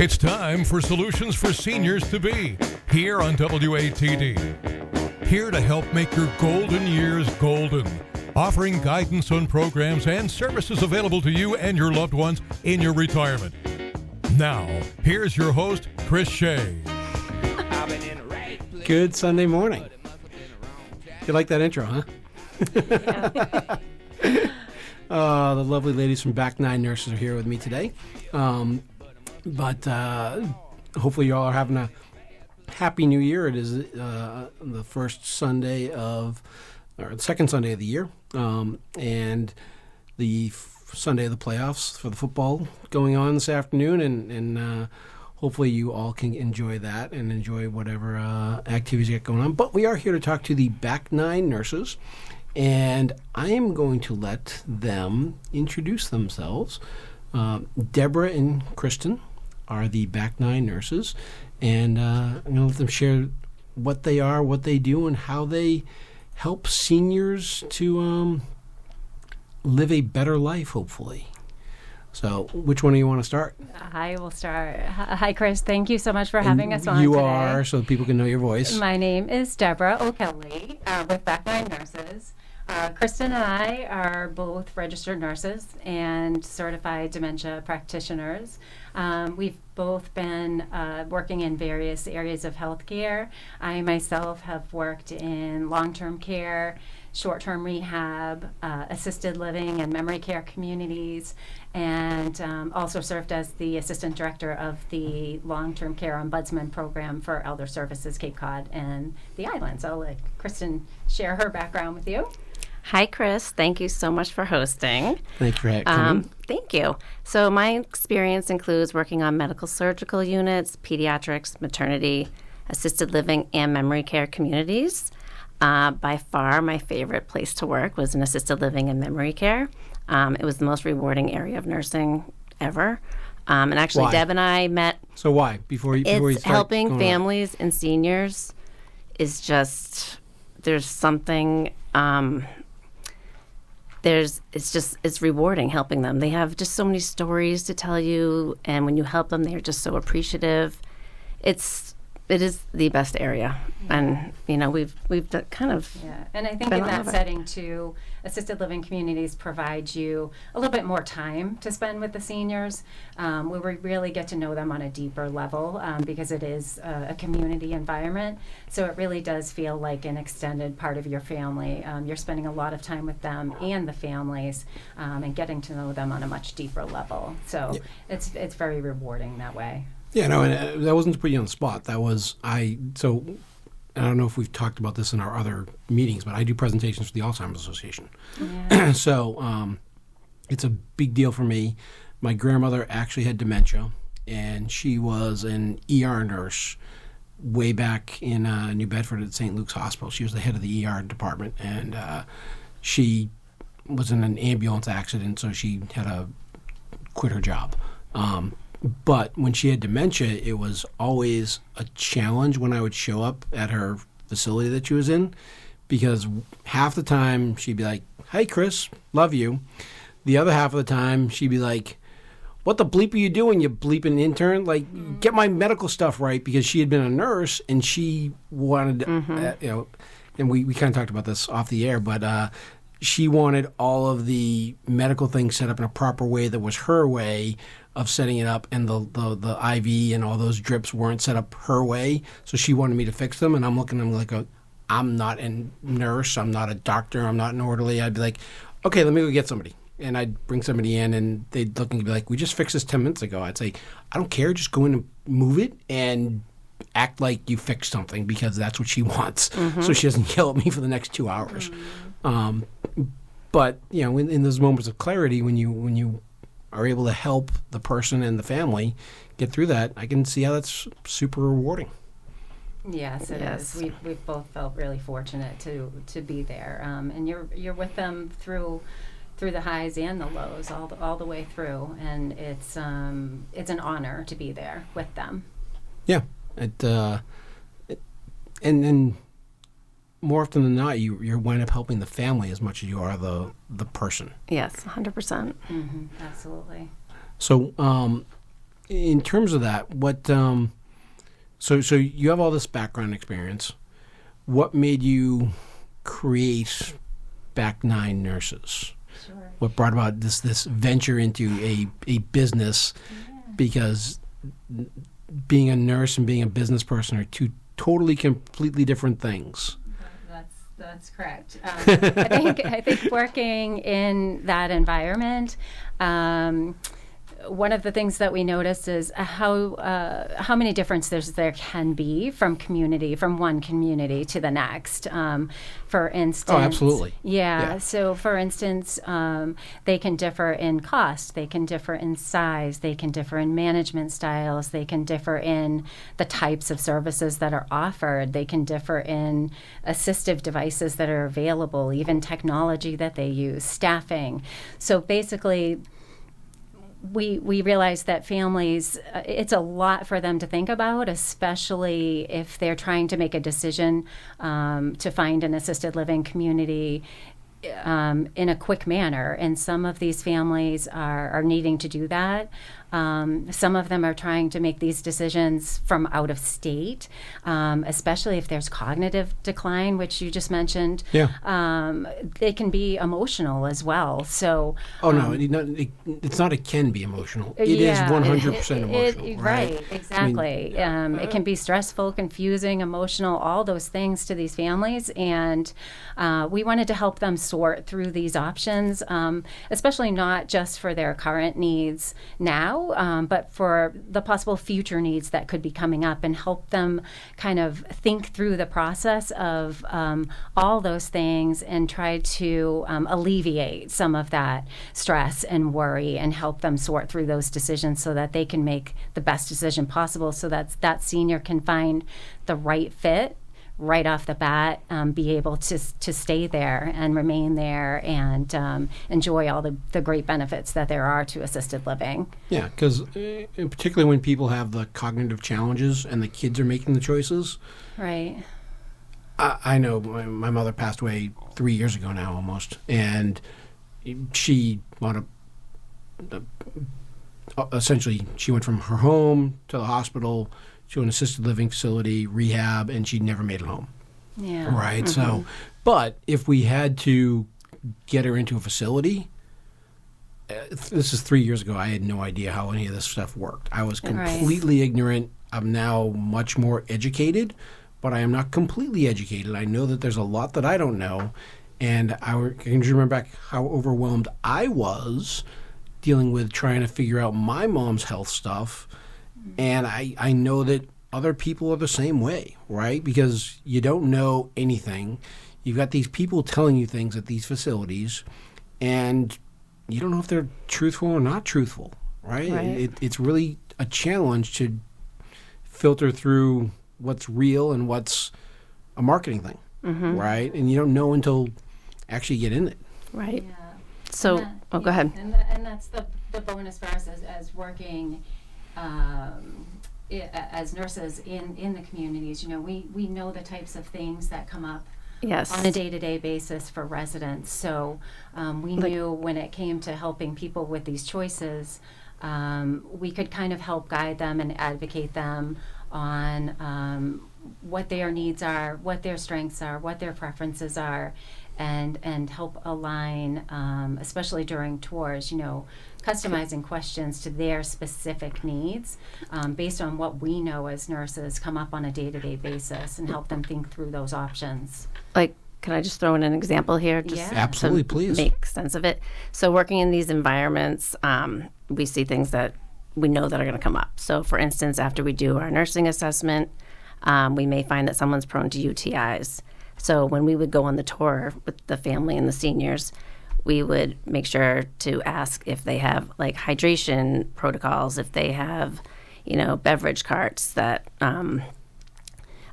It's time for Solutions for Seniors to Be, here on WATD. Here to help make your golden years golden, offering guidance on programs and services available to you and your loved ones in your retirement. Now, here's your host, Chris Shea. Good Sunday morning. You like that intro, huh? Yeah. The lovely ladies from Back Nine Nurses are here with me today. But hopefully you all are having a happy new year. It is the first Sunday or the second Sunday of the year, and the Sunday of the playoffs for the football going on this afternoon, and hopefully you all can enjoy that and enjoy whatever activities you get going on. But we are here to talk to the Back Nine Nurses, and I am going to let them introduce themselves. Deborah and Kristen are the Back Nine Nurses, and I'm going to let them share what they are, what they do, and how they help seniors to live a better life, hopefully. So which one do you want to start? I will start. Hi, Chris. Thank you so much for having us on you today. You are, so people can know your voice. My name is Deborah O'Kelly with Back Nine Nurses. Kristen and I are both registered nurses and certified dementia practitioners. We've both been working in various areas of healthcare. I myself have worked in long-term care, short-term rehab, assisted living and memory care communities, and also served as the assistant director of the long-term care ombudsman program for Elder Services Cape Cod and the islands. I'll let Kristen share her background with you. Hi, Chris. Thank you so much for hosting. Thank you for coming. Thank you. So my experience includes working on medical surgical units, pediatrics, maternity, assisted living, and memory care communities. By far, my favorite place to work was in assisted living and memory care. It was the most rewarding area of nursing ever. And actually, Why? Deb and I met. So why? Before you start Helping going families and seniors is just, there's something... it's rewarding helping them. They have just so many stories to tell you, and when you help them, they're just so appreciative. It is the best area, and we've kind of And I think in that setting too, assisted living communities provide you a little bit more time to spend with the seniors, where we really get to know them on a deeper level, because it is a community environment. So it really does feel like an extended part of your family. You're spending a lot of time with them and the families, and getting to know them on a much deeper level. So it's very rewarding that way. Yeah, no, and that wasn't to put you on the spot. That was, I don't know if we've talked about this in our other meetings, but I do presentations for the Alzheimer's Association. Yeah. So it's a big deal for me. My grandmother actually had dementia, and she was an ER nurse way back in New Bedford at St. Luke's Hospital. She was the head of the ER department, and she was in an ambulance accident, so she had to quit her job. But when she had dementia, it was always a challenge when I would show up at her facility that she was in, because half the time she'd be like, "Hey, Chris, love you." The other half of the time she'd be like, "What the bleep are you doing, you bleeping intern? Like, get my medical stuff right," because she had been a nurse and she wanted, and we kind of talked about this off the air, but she wanted all of the medical things set up in a proper way that was her way of setting it up, and the IV and all those drips weren't set up her way, so she wanted me to fix them, and I'm looking at them like, I'm not a nurse, I'm not a doctor, I'm not an orderly. I'd be like, okay, let me go get somebody. And I'd bring somebody in, and they'd look and be like, we just fixed this 10 minutes ago. I'd say, I don't care, just go in and move it and act like you fixed something, because that's what she wants, so she doesn't yell at me for the next 2 hours. But, in those moments of clarity, when you are able to help the person and the family get through that, I can see how that's super rewarding. Yes, it is. We've both felt really fortunate to be there, and you're with them through the highs and the lows, all the way through, and it's an honor to be there with them. Yeah, and more often than not, you wind up helping the family as much as you are the person. Yes, 100%. Mm-hmm, absolutely. So in terms of that, what so you have all this background experience. What made you create Back Nine Nurses? Sure. What brought about this venture into a business? Because being a nurse and being a business person are two totally, completely different things. That's correct. I think working in that environment, one of the things that we notice is how many differences there can be from one community to the next. For instance, oh, absolutely. Yeah. So, for instance, they can differ in cost, they can differ in size, they can differ in management styles, they can differ in the types of services that are offered, they can differ in assistive devices that are available, even technology that they use, staffing. So basically, we realize that families, it's a lot for them to think about, especially if they're trying to make a decision to find an assisted living community in a quick manner. And some of these families are needing to do that. Some of them are trying to make these decisions from out of state, especially if there's cognitive decline, which you just mentioned. Yeah. They can be emotional as well. So. Oh, no, it's not it can be emotional. It is 100% emotional. Right, exactly. I mean, it can be stressful, confusing, emotional, all those things to these families. And we wanted to help them sort through these options, especially not just for their current needs now, but for the possible future needs that could be coming up, and help them kind of think through the process of all those things and try to alleviate some of that stress and worry, and help them sort through those decisions so that they can make the best decision possible, so that senior can find the right fit right off the bat, be able to stay there and remain there and enjoy all the great benefits that there are to assisted living. Yeah, because particularly when people have the cognitive challenges and the kids are making the choices. Right. I know my mother passed away 3 years ago now almost, and she wound up essentially she went from her home to the hospital to an assisted living facility, rehab, and she never made it home. Yeah. Right. Mm-hmm. So, but if we had to get her into a facility, this is 3 years ago. I had no idea how any of this stuff worked. I was completely ignorant. I'm now much more educated, but I am not completely educated. I know that there's a lot that I don't know, and I can just remember back how overwhelmed I was dealing with trying to figure out my mom's health stuff. And I know that other people are the same way, right? Because you don't know anything. You've got these people telling you things at these facilities, and you don't know if they're truthful or not truthful, right? It's really a challenge to filter through what's real and what's a marketing thing, right? And you don't know until actually you get in it. Right. Yeah. So, go ahead. And that's the bonus for us as working as nurses in the communities. You know, we know the types of things that come up on a day-to-day basis for residents. So we knew when it came to helping people with these choices, we could kind of help guide them and advocate them on what their needs are, what their strengths are, what their preferences are, and help align, especially during tours, you know, customizing questions to their specific needs based on what we know as nurses come up on a day-to-day basis, and help them think through those options. Like, can I just throw in an example here? Just Absolutely, please. Make sense of it. So working in these environments, we see things that we know that are going to come up. So for instance, after we do our nursing assessment, we may find that someone's prone to UTIs. So when we would go on the tour with the family and the seniors, we would make sure to ask if they have like hydration protocols, if they have, you know, beverage carts that, and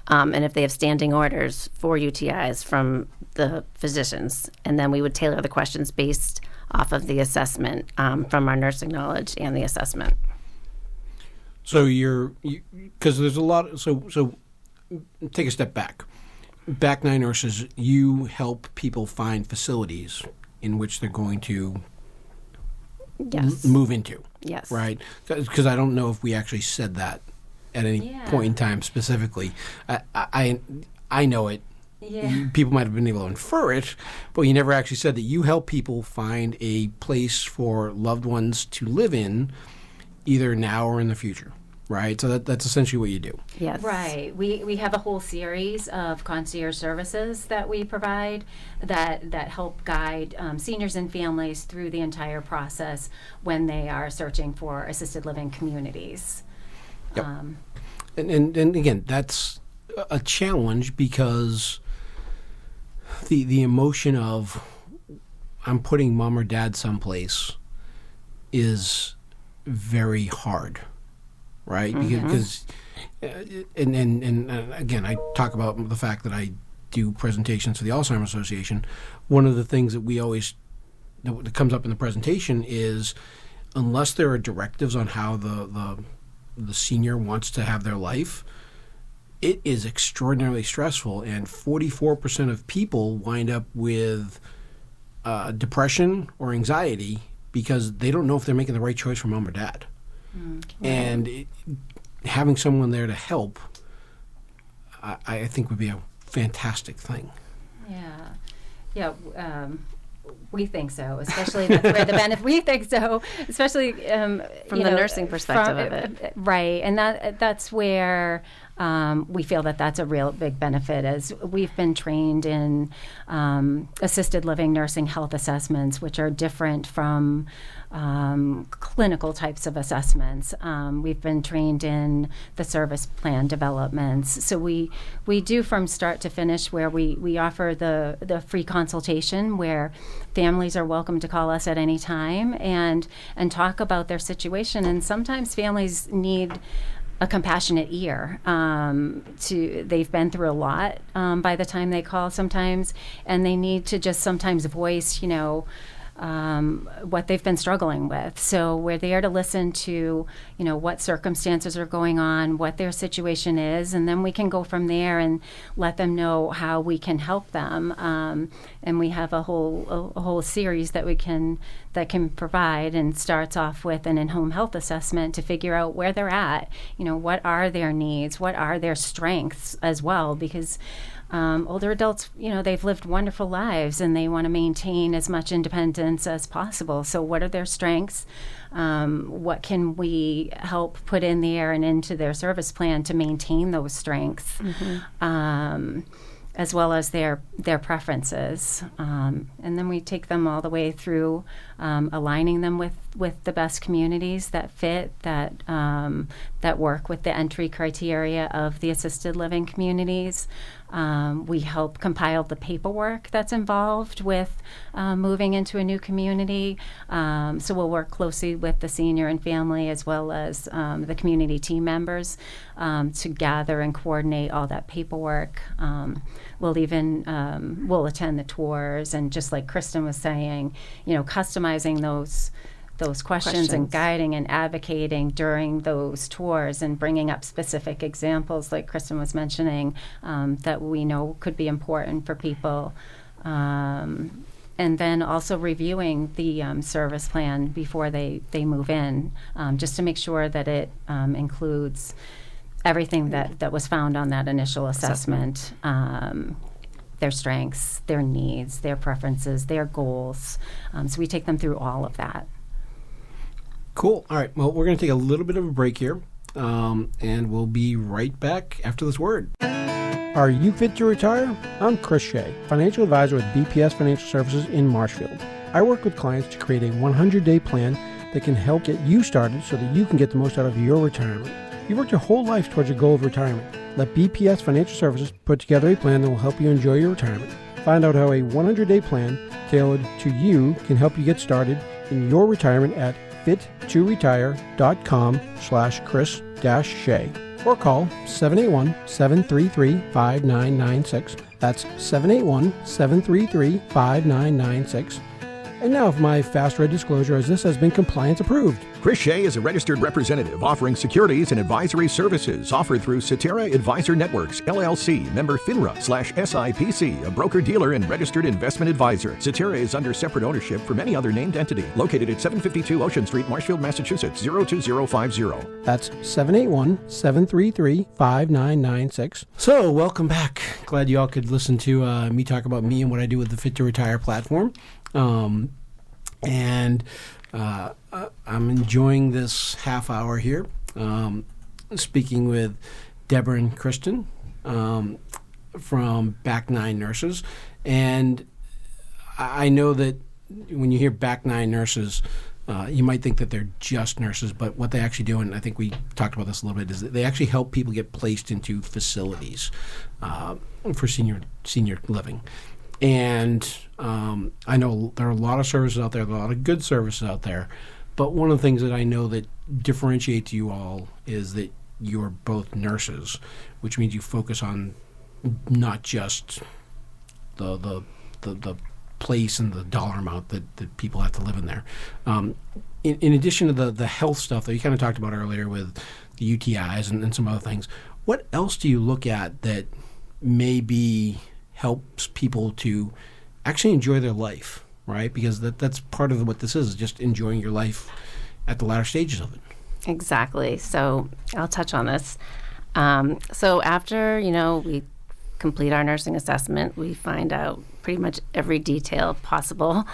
if they have standing orders for UTIs from the physicians. And then we would tailor the questions based off of the assessment from our nursing knowledge and the assessment. So because there's a lot. So take a step back. Back Nine Nurses, you help people find facilities in which they're going to Yes. move into. Yes. Right? Because I don't know if we actually said that at any point in time specifically. I know it. Yeah. People might have been able to infer it, but you never actually said that you help people find a place for loved ones to live in, either now or in the future. Right, so that's essentially what you do. Yes. Right. We have a whole series of concierge services that we provide that help guide seniors and families through the entire process when they are searching for assisted living communities. Yep. And again, that's a challenge because the emotion of I'm putting mom or dad someplace is very hard. Right, because and again, I talk about the fact that I do presentations for the Alzheimer's Association. One of the things that comes up in the presentation is, unless there are directives on how the senior wants to have their life, it is extraordinarily stressful, and 44% of people wind up with depression or anxiety because they don't know if they're making the right choice for mom or dad. And having someone there to help, I think would be a fantastic thing. Yeah. We think so, especially that's where the benefit. We think so, especially from the nursing perspective of it, right? And that's where we feel that that's a real big benefit. As we've been trained in assisted living nursing health assessments, which are different from clinical types of assessments. We've been trained in the service plan developments. So we do from start to finish, where we offer the free consultation where families are welcome to call us at any time and talk about their situation. And sometimes families need a compassionate ear. They've been through a lot by the time they call sometimes, and they need to just sometimes voice, what they've been struggling with. So we're there to listen to, what circumstances are going on, what their situation is, and then we can go from there and let them know how we can help them. And we have a whole series that can provide, and starts off with an in-home health assessment to figure out where they're at. What are their needs? What are their strengths as well? Because older adults, they've lived wonderful lives and they want to maintain as much independence as possible. So what are their strengths? What can we help put in there and into their service plan to maintain those strengths, as well as their preferences? And then we take them all the way through aligning them with the best communities that fit, that work with the entry criteria of the assisted living communities. We help compile the paperwork that's involved with moving into a new community. So we'll work closely with the senior and family, as well as the community team members, to gather and coordinate all that paperwork. We'll attend the tours, and just like Kristen was saying, customizing those questions and guiding and advocating during those tours, and bringing up specific examples like Kristen was mentioning, that we know could be important for people. And then also reviewing the service plan before they move in, just to make sure that it includes everything that was found on that initial assessment. Their strengths, their needs, their preferences, their goals. So we take them through all of that. Cool. All right. Well, we're going to take a little bit of a break here, and we'll be right back after this word. Are you fit to retire? I'm Chris Shea, financial advisor with BPS Financial Services in Marshfield. I work with clients to create a 100-day plan that can help get you started so that you can get the most out of your retirement. You've worked your whole life towards your goal of retirement. Let BPS Financial Services put together a plan that will help you enjoy your retirement. Find out how a 100-day plan tailored to you can help you get started in your retirement at fit2retire.com/Chris-Shea, or call 781-733-5996. That's 781-733-5996. And now for my fast red disclosure, as this has been compliance approved. Chris Shea is a registered representative offering securities and advisory services offered through Cetera Advisor Networks, LLC, member FINRA/SIPC, a broker-dealer and registered investment advisor. Cetera is under separate ownership from any other named entity. Located at 752 Ocean Street, Marshfield, Massachusetts, 02050. That's 781-733-5996. So, welcome back. Glad you all could listen to me talk about me and what I do with the Fit to Retire platform. I'm enjoying this half hour here, speaking with Deborah and Kristen from Back Nine Nurses. And I know that when you hear Back Nine Nurses, you might think that they're just nurses, but what they actually do, and I think we talked about this a little bit, is that they actually help people get placed into facilities for senior living. And I know there are a lot of services out there, a lot of good services out there, but one of the things that I know that differentiates you all is that you're both nurses, which means you focus on not just the place and the dollar amount that people have to live in there. In addition to the health stuff that you kind of talked about earlier with the UTIs and some other things, what else do you look at that maybe helps people to actually enjoy their life, right? Because that's part of what this is just enjoying your life at the latter stages of it. Exactly. So I'll touch on this. So after, we complete our nursing assessment, we find out pretty much every detail possible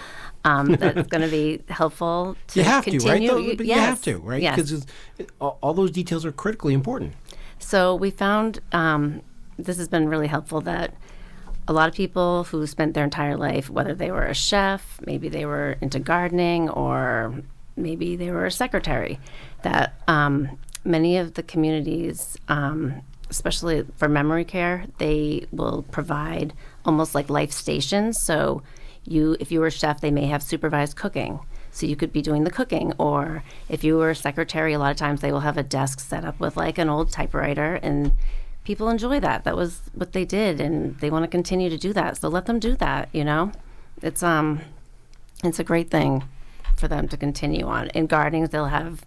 that's going to be helpful to continue. Right? But yes. You have to, right? Yes. Because all those details are critically important. So we found this has been really helpful that a lot of people who spent their entire life, whether they were a chef, maybe they were into gardening, or maybe they were a secretary, that many of the communities, especially for memory care, they will provide almost like life stations. So if you were a chef, they may have supervised cooking. So you could be doing the cooking. Or if you were a secretary, a lot of times they will have a desk set up with like an old typewriter, and people enjoy that. That was what they did, and they want to continue to do that. So let them do that, It's a great thing for them to continue on. In gardens, they'll have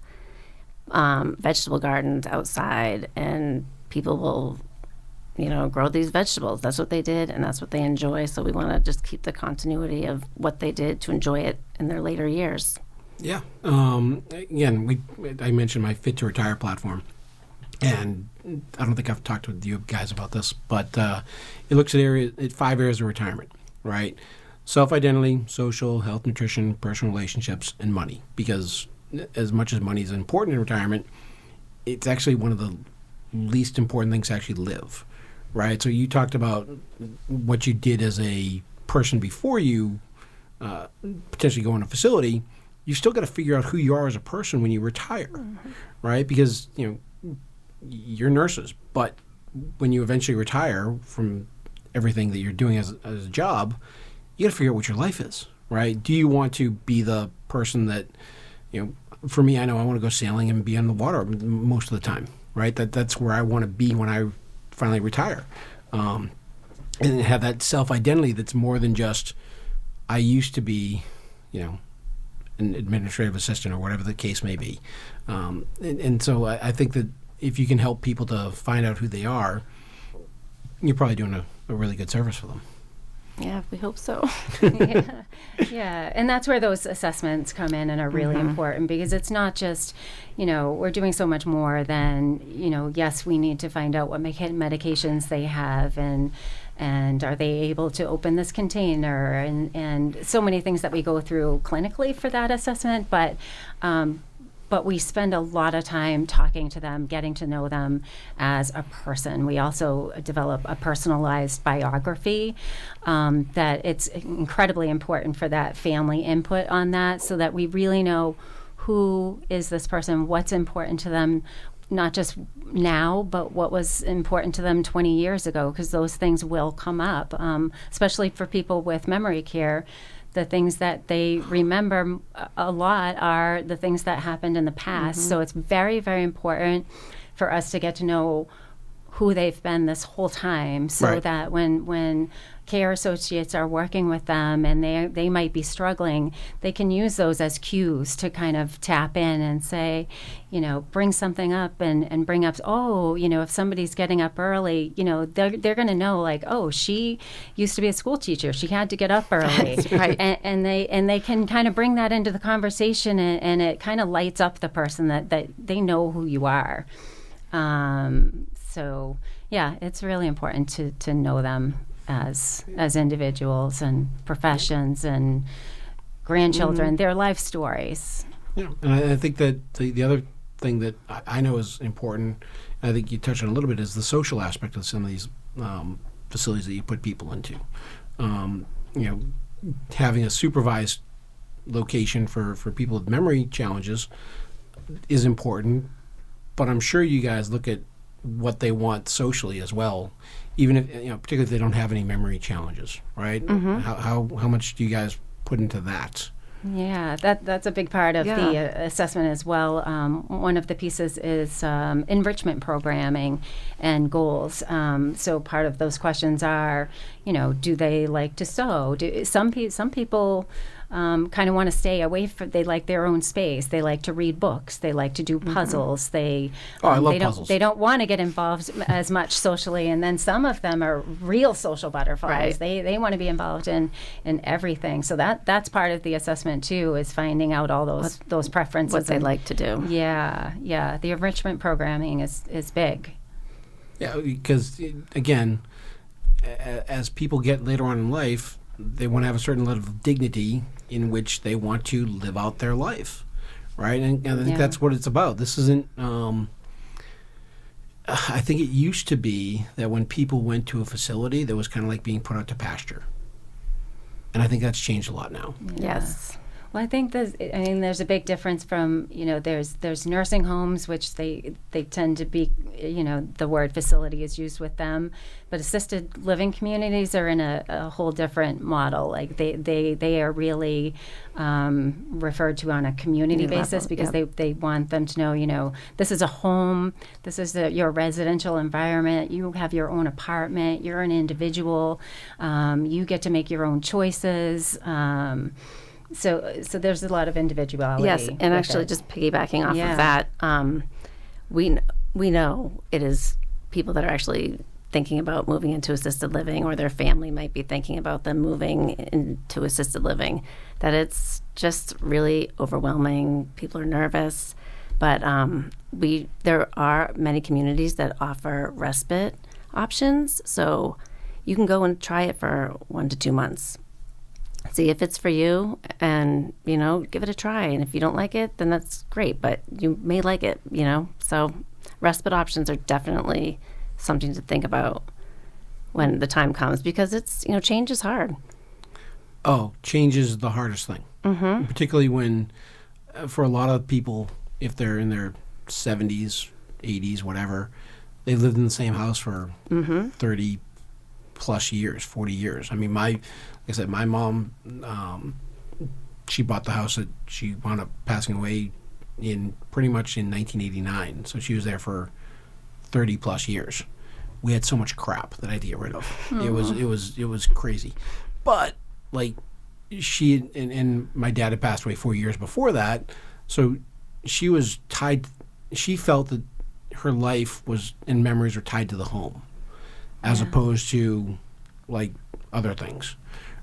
vegetable gardens outside, and people will, grow these vegetables. That's what they did, and that's what they enjoy. So we want to just keep the continuity of what they did to enjoy it in their later years. Yeah. Again, I mentioned my Fit to Retire platform. And I don't think I've talked with you guys about this, but it looks at 5 areas of retirement, right? Self-identity, social, health, nutrition, personal relationships, and money. Because as much as money is important in retirement, it's actually one of the least important things to actually live, right? So you talked about what you did as a person before you potentially go in a facility. You still got to figure out who you are as a person when you retire, right? Because, you're nurses, but when you eventually retire from everything that you're doing as a job, you got to figure out what your life is, right? Do you want to be the person that, for me, I know I want to go sailing and be on the water most of the time, right? That's where I want to be when I finally retire, and have that self-identity that's more than just I used to be, an administrative assistant or whatever the case may be, and so I think that if you can help people to find out who they are, you're probably doing a really good service for them. Yeah, we hope so. Yeah, and that's where those assessments come in and are really important, because it's not just, we're doing so much more than, yes, we need to find out what medications they have, and are they able to open this container, and so many things that we go through clinically for that assessment, but we spend a lot of time talking to them, getting to know them as a person. We also develop a personalized biography that it's incredibly important for that family input on that, so that we really know who is this person, what's important to them, not just now, but what was important to them 20 years ago, because those things will come up, especially for people with memory care. The things that they remember a lot are the things that happened in the past. So it's very, very important for us to get to know who they've been this whole time, so Right. that when care associates are working with them and they might be struggling, they can use those as cues to kind of tap in and say, bring something up and bring up, if somebody's getting up early, they're going to know, like, oh, she used to be a school teacher. She had to get up early. That's right. And they can kind of bring that into the conversation, and it kind of lights up the person that they know who you are. So, yeah, it's really important to know them as individuals and professions and grandchildren, their life stories. Yeah, and I think that the other thing that I know is important, and I think you touched on a little bit, is the social aspect of some of these facilities that you put people into. Having a supervised location for people with memory challenges is important, but I'm sure you guys look at what they want socially as well, even if, particularly if they don't have any memory challenges, right? Mm-hmm. How much do you guys put into that? Yeah, that's a big part of the assessment as well. One of the pieces is enrichment programming and goals. So part of those questions are, do they like to sew? Some people kind of want to stay away from. They like their own space. They like to read books. They like to do puzzles. I love puzzles. They don't want to get involved as much socially. And then some of them are real social butterflies. Right. They want to be involved in everything. So that's part of the assessment too, is finding out all those preferences, what they like to do. Yeah. The enrichment programming is big. Yeah, because again, as people get later on in life, they want to have a certain level of dignity in which they want to live out their life, right? And I think that's what it's about. This isn't. I think it used to be that when people went to a facility, that was kind of like being put out to pasture, and I think that's changed a lot now. Yes. Well, I think there's a big difference from, there's nursing homes, which they tend to be, the word facility is used with them, but assisted living communities are in a whole different model. Like they are really referred to on a community basis, because they want them to know, this is a home, this is your residential environment, you have your own apartment, you're an individual, you get to make your own choices. So there's a lot of individuality. Yes, and actually, just piggybacking off of that, we know it is people that are actually thinking about moving into assisted living, or their family might be thinking about them moving into assisted living, that it's just really overwhelming. People are nervous, but there are many communities that offer respite options, so you can go and try it for 1 to 2 months. See if it's for you, and, give it a try. And if you don't like it, then that's great, but you may like it, So respite options are definitely something to think about when the time comes, because it's, change is hard. Oh, change is the hardest thing. Mm-hmm. Particularly when, for a lot of people, if they're in their 70s, 80s, whatever, they lived in the same house for 30 plus years, 40 years. I mean, like I said, my mom, she bought the house that she wound up passing away in pretty much in 1989. So she was there for 30 plus years. We had so much crap that I had to get rid of. It was crazy. But like she and my dad had passed away 4 years before that. So she was tied. She felt that her life was and memories were tied to the home, as opposed to like other things,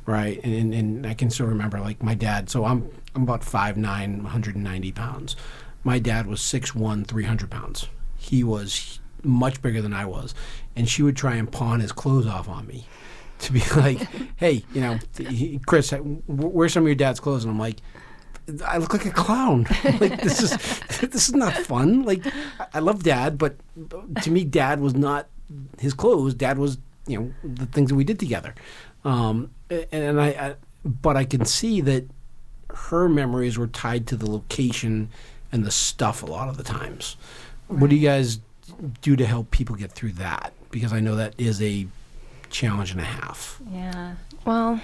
right? And I can still remember, like, my dad. So I'm about 5'9", 190 pounds. My dad was 6'1", 300 pounds. He was much bigger than I was, and she would try and pawn his clothes off on me to be like, "Hey, Chris, where's some of your dad's clothes?" And I'm like, I look like a clown. Like, this is not fun. Like, I love Dad, but to me, Dad was not his clothes. Dad was, the things that we did together. But I can see that her memories were tied to the location and the stuff a lot of the times. Right. What do you guys do to help people get through that? Because I know that is a challenge and a half. Yeah. Well,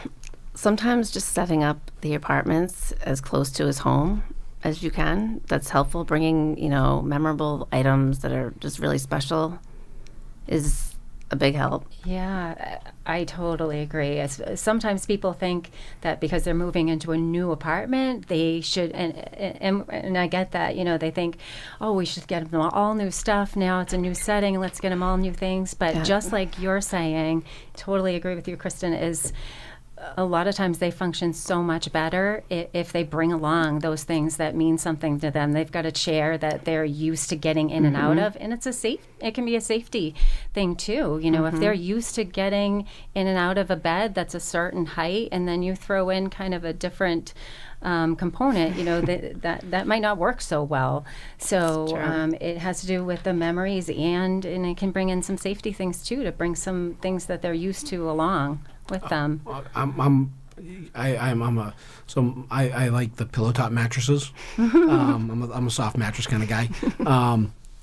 sometimes just setting up the apartments as close to his home as you can. That's helpful. Bringing, memorable items that are just really special is a big help. Yeah, I totally agree. Sometimes people think that because they're moving into a new apartment, they should, and I get that, they think, oh, we should get them all new stuff. Now it's a new setting, let's get them all new things. But just like you're saying, totally agree with you, Kristen, is a lot of times they function so much better if they bring along those things that mean something to them. They've got a chair that they're used to getting in and out of, and it can be a safety thing too. If they're used to getting in and out of a bed that's a certain height, and then you throw in kind of a different component, that might not work so well. So it has to do with the memories, and it can bring in some safety things too, to bring some things that they're used to along with them. I like the pillow top mattresses. I'm a soft mattress kind of guy,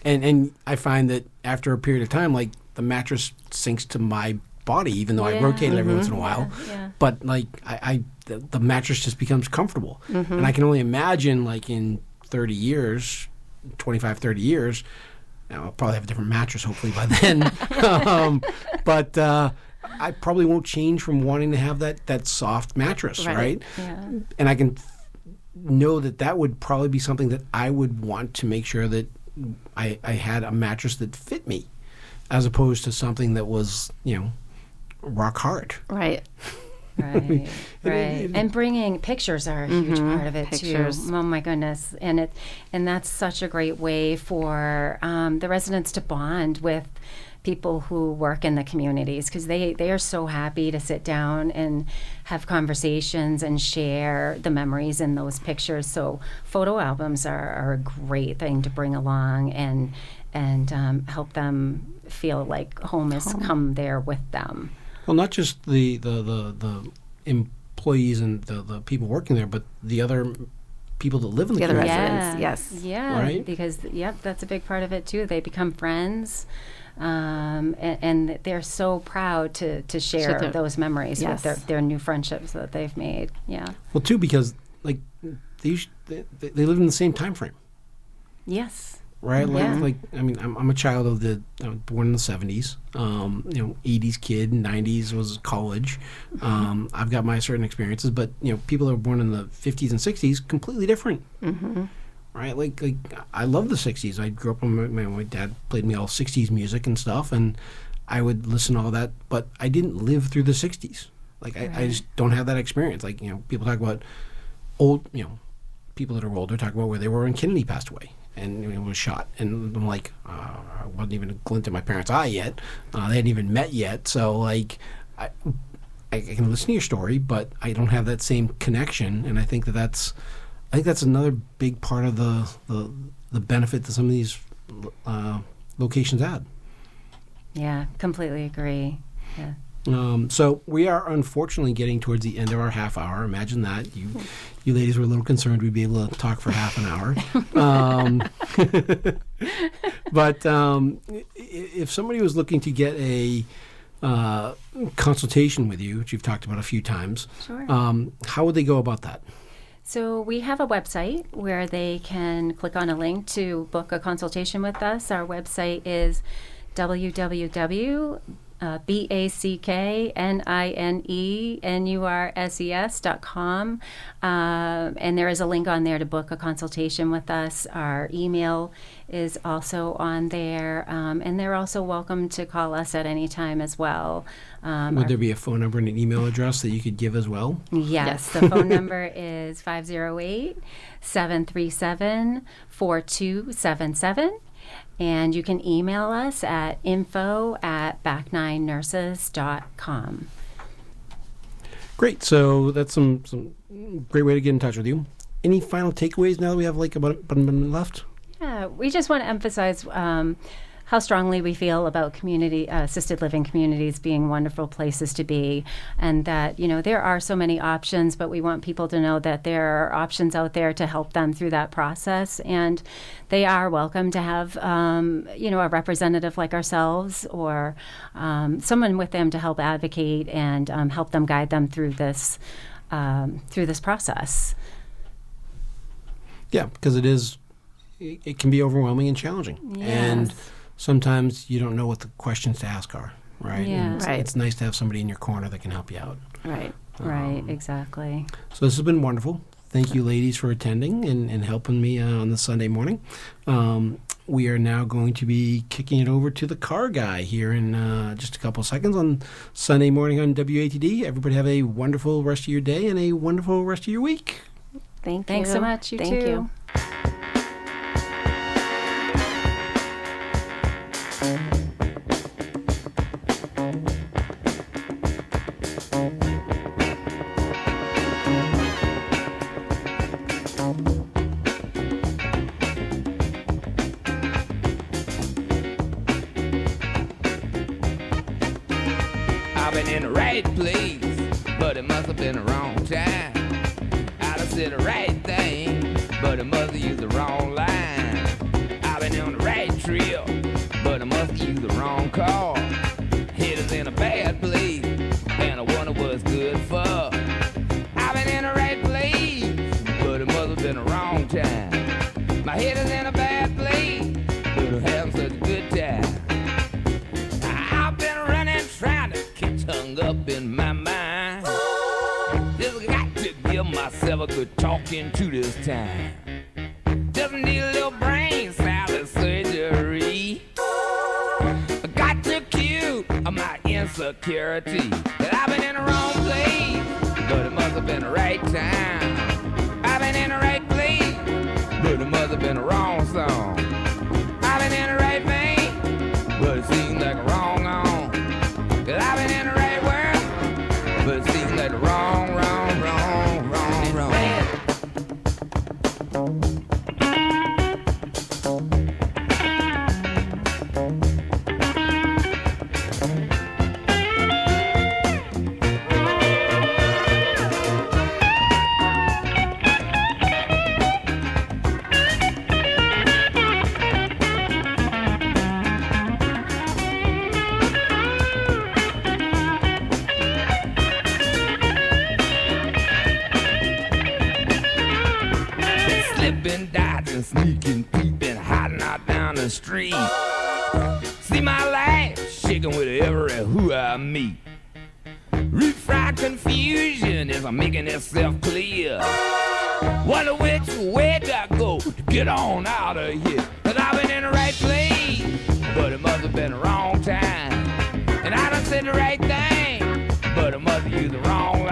and I find that after a period of time, like the mattress sinks to my body, even though I rotate it every once in a while. Yeah. But like the mattress just becomes comfortable, and I can only imagine like in 30 years, 25, 30 years. Now I'll probably have a different mattress hopefully by then, but. I probably won't change from wanting to have that soft mattress, right? Yeah. And I can know that would probably be something that I would want to make sure that I had a mattress that fit me, as opposed to something that was, rock hard. Right. Right. And bringing pictures are a huge part of it too. Oh my goodness. And that's such a great way for the residents to bond with people who work in the communities, because they are so happy to sit down and have conversations and share the memories in those pictures. So photo albums are a great thing to bring along and help them feel like home has come there with them. Well, not just the employees and the people working there, but the other people that live in the community. Residents, yes. Yeah, right? Because, that's a big part of it too. They become friends. And they're so proud to share those memories with their new friendships that they've made. Yeah. Well, too, because like they live in the same time frame. Yes. Right. Like I mean, I'm a child of I was born in the 70s. 80s kid, 90s was college. I've got my certain experiences, but people that were born in the 50s and 60s, completely different. Mm-hmm. Right, like I love the 60s. I grew up on my dad played me all 60s music and stuff, and I would listen to all that, but I didn't live through the 60s. Like I just don't have that experience. Like, people talk about people that are older talk about where they were when Kennedy passed away and was shot. And I'm like, I wasn't even a glint in my parents' eye yet. They hadn't even met yet. So like, I can listen to your story, but I don't have that same connection. And I think that's another big part of the benefit that some of these locations add. Yeah, completely agree. Yeah. So we are unfortunately getting towards the end of our half hour. Imagine that. You ladies were a little concerned we'd be able to talk for half an hour. But if somebody was looking to get a consultation with you, which you've talked about a few times, sure. How would they go about that? So we have a website where they can click on a link to book a consultation with us. Our website is BACKNINENURSES.com. And there is a link on there to book a consultation with us. Our email is also on there. And they're also welcome to call us at any time as well. Would there be a phone number and an email address that you could give as well? Yes. The phone number is 508-737-4277. And you can email us at info@back9nurses.com. Great. So that's some great way to get in touch with you. Any final takeaways now that we have like about a minute left? Yeah, we just want to emphasize how strongly we feel about community assisted living communities being wonderful places to be, and that there are so many options, but we want people to know that there are options out there to help them through that process, and they are welcome to have a representative like ourselves or someone with them to help advocate and help them guide them through this process. Yeah, because it can be overwhelming and challenging. Yes. And sometimes you don't know what the questions to ask are, right? Yeah. And Right. it's nice to have somebody in your corner that can help you out. Right. Right, exactly. So this has been wonderful. Thank you, ladies, for attending and helping me on this Sunday morning. We are now going to be kicking it over to the car guy here in just a couple of seconds on Sunday morning on WATD. Everybody have a wonderful rest of your day and a wonderful rest of your week. Thank you. Thanks so much. You Thank too. you. I've been in the right place, but it must have been the wrong time. I'd have said the right thing, but it must have used the wrong line. I've been on the right trip, but I must have used the wrong car. Head is in a bad place, and I wonder what's good for. I've been in the right place, but it must have been the wrong time. My head is in a bad place, but I'm having such a good time. I've been running, trying to get hung up in my mind. Just got to give myself a good talking to this time. Just need a little brain salad surgery. I got to cure my insecurity. That I've been in the wrong place, but it must have been the right time. I've been in the right place, but it must have been the wrong song. I've been in the right vein, but it seems like a wrong on. Cause I've been in the right world, but it seems like the wrong. Slipping, dodging, sneaking, peeping, hiding out down the street. See my life shaking with every who I meet. Refried confusion is making itself clear. Wonder which way to go to get on out of here. Cause I've been in the right place, but it must have been the wrong time. And I done said the right thing, but it must have used the wrong line.